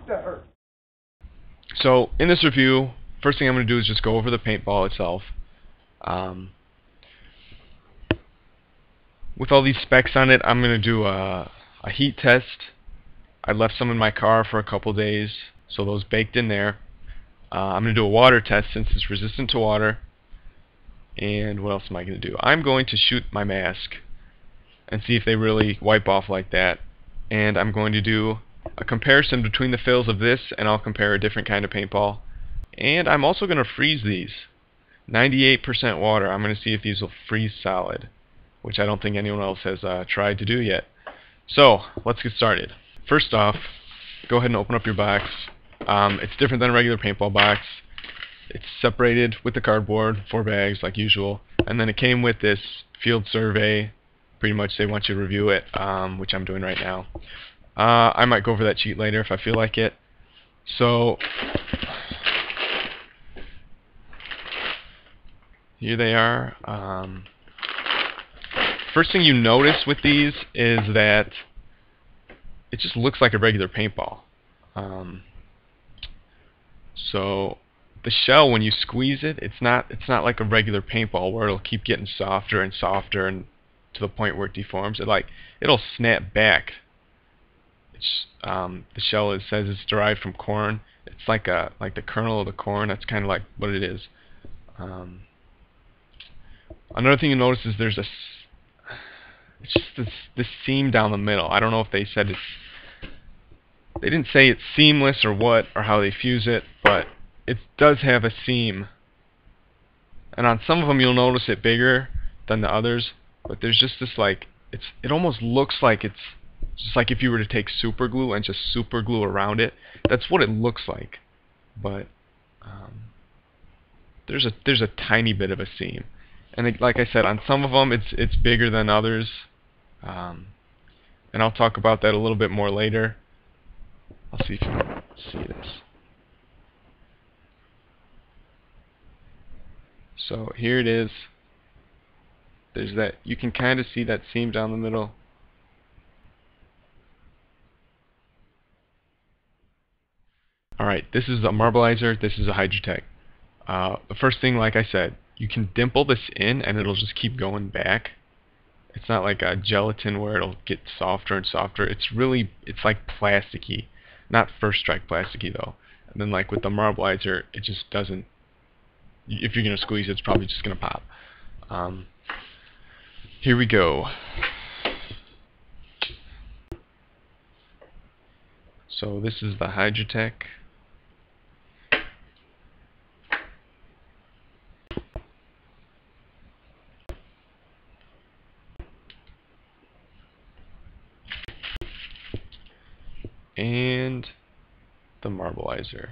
That hurt. So in this review, first thing I'm going to do is just go over the paintball itself. With all these specs on it, I'm going to do a heat test. I left some in my car for a couple days, so those baked in there. I'm going to do a water test since it's resistant to water. And what else am I going to do? I'm going to shoot my mask and see if they really wipe off like that. And I'm going to do a comparison between the fills of this, and I'll compare a different kind of paintball. And I'm also going to freeze these. 98% water. I'm going to see if these will freeze solid, which I don't think anyone else has tried to do yet. So let's get started. First off, go ahead and open up your box. It's different than a regular paintball box. It's separated with the cardboard, 4 bags like usual, and then it came with this field survey. Pretty much they want you to review it, which I'm doing right now. I might go over that sheet later if I feel like it. So here they are. First thing you notice with these is that it just looks like a regular paintball. So the shell, when you squeeze it, it's not like a regular paintball where it'll keep getting softer and softer and to the point where it deforms. It'll snap back. The shell says it's derived from corn. It's like the kernel of the corn. That's kind of like what it is. Another thing you notice is it's just this seam down the middle. I don't know if they said they didn't say it's seamless or what, or how they fuse it, but it does have a seam. And on some of them you'll notice it bigger than the others, but there's just this it almost looks like it's just like if you were to take super glue and just super glue around it. That's what it looks like. But there's a tiny bit of a seam. And like I said, on some of them it's bigger than others. And I'll talk about that a little bit more later. I'll see if you can see this. So here it is. There's that. You can kind of see that seam down the middle. Alright, this is a marbleizer, this is a HydroTec. The first thing, like I said, you can dimple this in and it'll just keep going back. It's not like a gelatin where it'll get softer and softer. It's like plasticky. Not first strike plasticky though. And then like with the marbleizer, it just doesn't, if you're going to squeeze it, it's probably just going to pop. Here we go. So this is the HydroTec. And the marbleizer.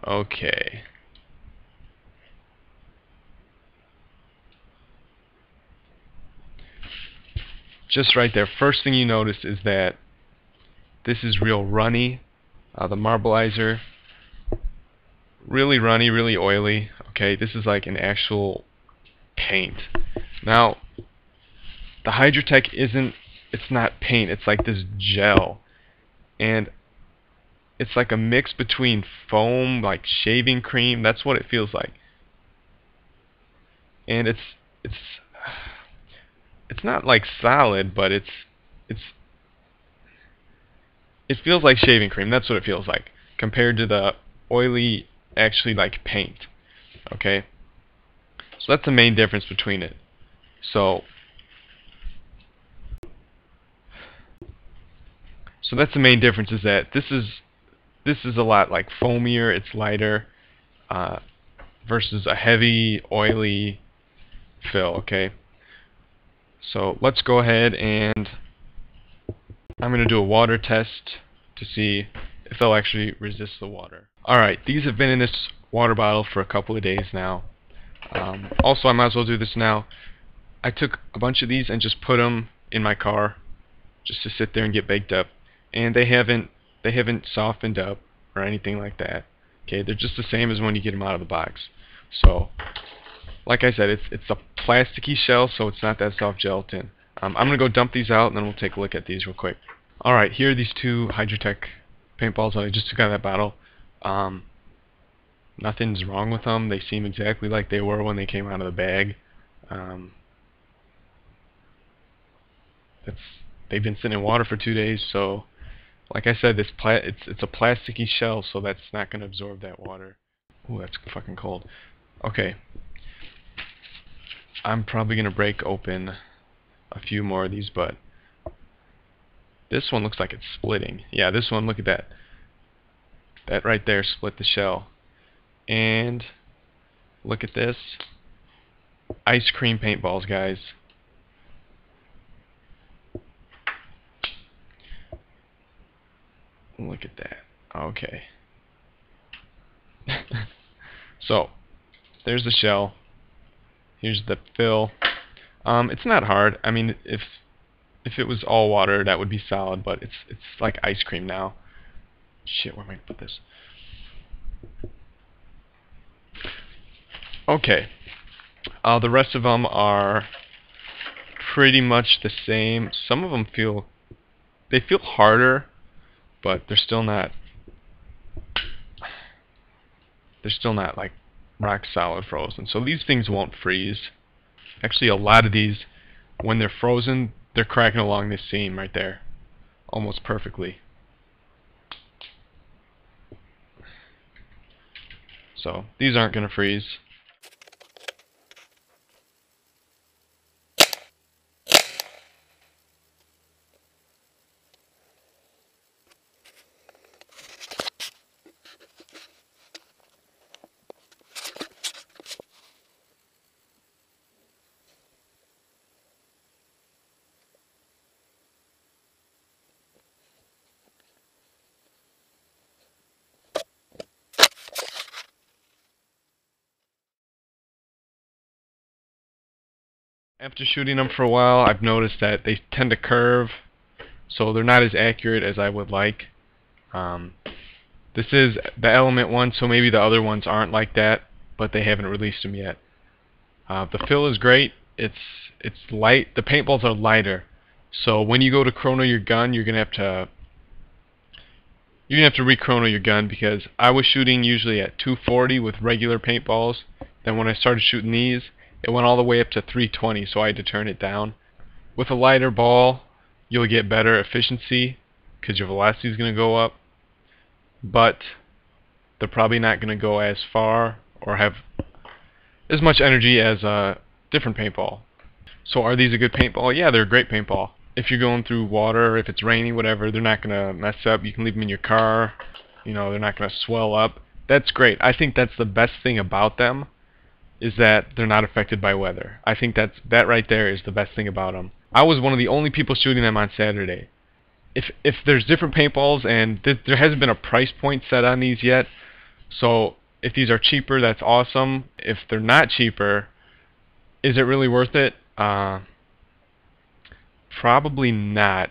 Okay. Just right there, first thing you notice is that this is real runny. The marbleizer, really runny, really oily. Okay, this is like an actual paint. Now, the HydroTec it's not paint, it's like this gel. And it's like a mix between foam, like shaving cream. That's what it feels like. And it's not like solid, but it feels like shaving cream. That's what it feels like compared to the oily, actually like paint. Okay, so that's the main difference between it. So that's the main difference, is that this is a lot like foamier. It's lighter versus a heavy, oily fill. Okay. So let's go ahead and I'm going to do a water test to see if they'll actually resist the water. Alright, these have been in this water bottle for a couple of days now. Also, I might as well do this now. I took a bunch of these and just put them in my car just to sit there and get baked up. And they haven't softened up or anything like that. Okay, they're just the same as when you get them out of the box. So like I said, it's a plasticky shell, so it's not that soft gelatin. I'm going to go dump these out, and then we'll take a look at these real quick. Alright, here are these two HydroTec paintballs that I just took out of that bottle. Nothing's wrong with them. They seem exactly like they were when they came out of the bag. They've been sitting in water for 2 days, so like I said, it's a plasticky shell, so that's not going to absorb that water. Ooh, that's fucking cold. Okay. I'm probably going to break open a few more of these, but this one looks like it's splitting. Yeah, this one, look at that. That right there split the shell. And look at this. Ice cream paintballs, guys. Look at that. Okay. So, there's the shell. Here's the fill. It's not hard. I mean, if it was all water, that would be solid, but it's like ice cream now. Shit, where am I gonna put this? Okay. The rest of them are pretty much the same. Some of them feel harder, but they're still not like rock solid frozen. So these things won't freeze. Actually, a lot of these, when they're frozen, they're cracking along this seam right there almost perfectly. So these aren't going to freeze. After shooting them for a while, I've noticed that they tend to curve, so they're not as accurate as I would like. This is the Element one, so maybe the other ones aren't like that, but they haven't released them yet. The fill is great. It's light. The paintballs are lighter, so when you go to chrono your gun, you're gonna have to re-chrono your gun, because I was shooting usually at 240 with regular paintballs. Then when I started shooting these, it went all the way up to 320, so I had to turn it down. With a lighter ball, you'll get better efficiency because your velocity is going to go up, but they're probably not going to go as far or have as much energy as a different paintball. So are these a good paintball? Yeah, they're a great paintball. If you're going through water, if it's raining, whatever, they're not going to mess up. You can leave them in your car. You know, they're not going to swell up. That's great. I think that's the best thing about them, is that they're not affected by weather. I think that right there is the best thing about them. I was one of the only people shooting them on Saturday. If there's different paintballs, and there hasn't been a price point set on these yet, so if these are cheaper, that's awesome. If they're not cheaper, is it really worth it? Probably not.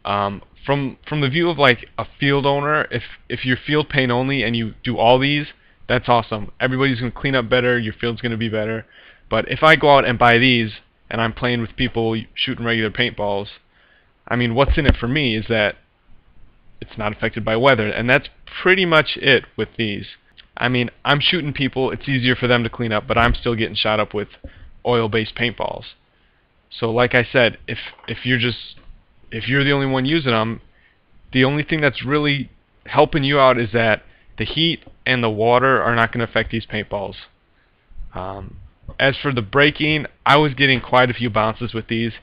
From the view of like a field owner, if you're field paint only and you do all these, that's awesome. Everybody's going to clean up better, your field's going to be better. But if I go out and buy these, and I'm playing with people shooting regular paintballs, I mean, what's in it for me is that it's not affected by weather. And that's pretty much it with these. I mean, I'm shooting people, it's easier for them to clean up, but I'm still getting shot up with oil-based paintballs. So like I said, if you're the only one using them, the only thing that's really helping you out is that the heat and the water are not going to affect these paintballs. As for the braking, I was getting quite a few bounces with these,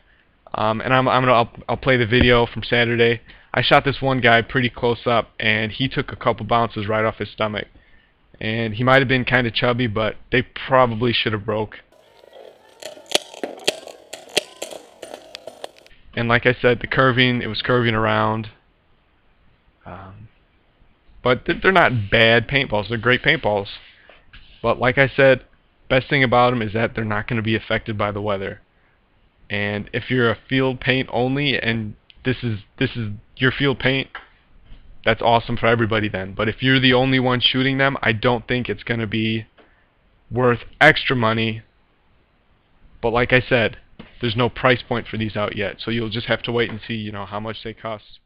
and I'll play the video from Saturday. I shot this one guy pretty close up, and he took a couple bounces right off his stomach, and he might have been kind of chubby, but they probably should have broke. And like I said, the curving, it was curving around. But they're not bad paintballs. They're great paintballs. But like I said, best thing about them is that they're not going to be affected by the weather. And if you're a field paint only and this is your field paint, that's awesome for everybody then. But if you're the only one shooting them, I don't think it's going to be worth extra money. But like I said, there's no price point for these out yet, so you'll just have to wait and see, you know, how much they cost.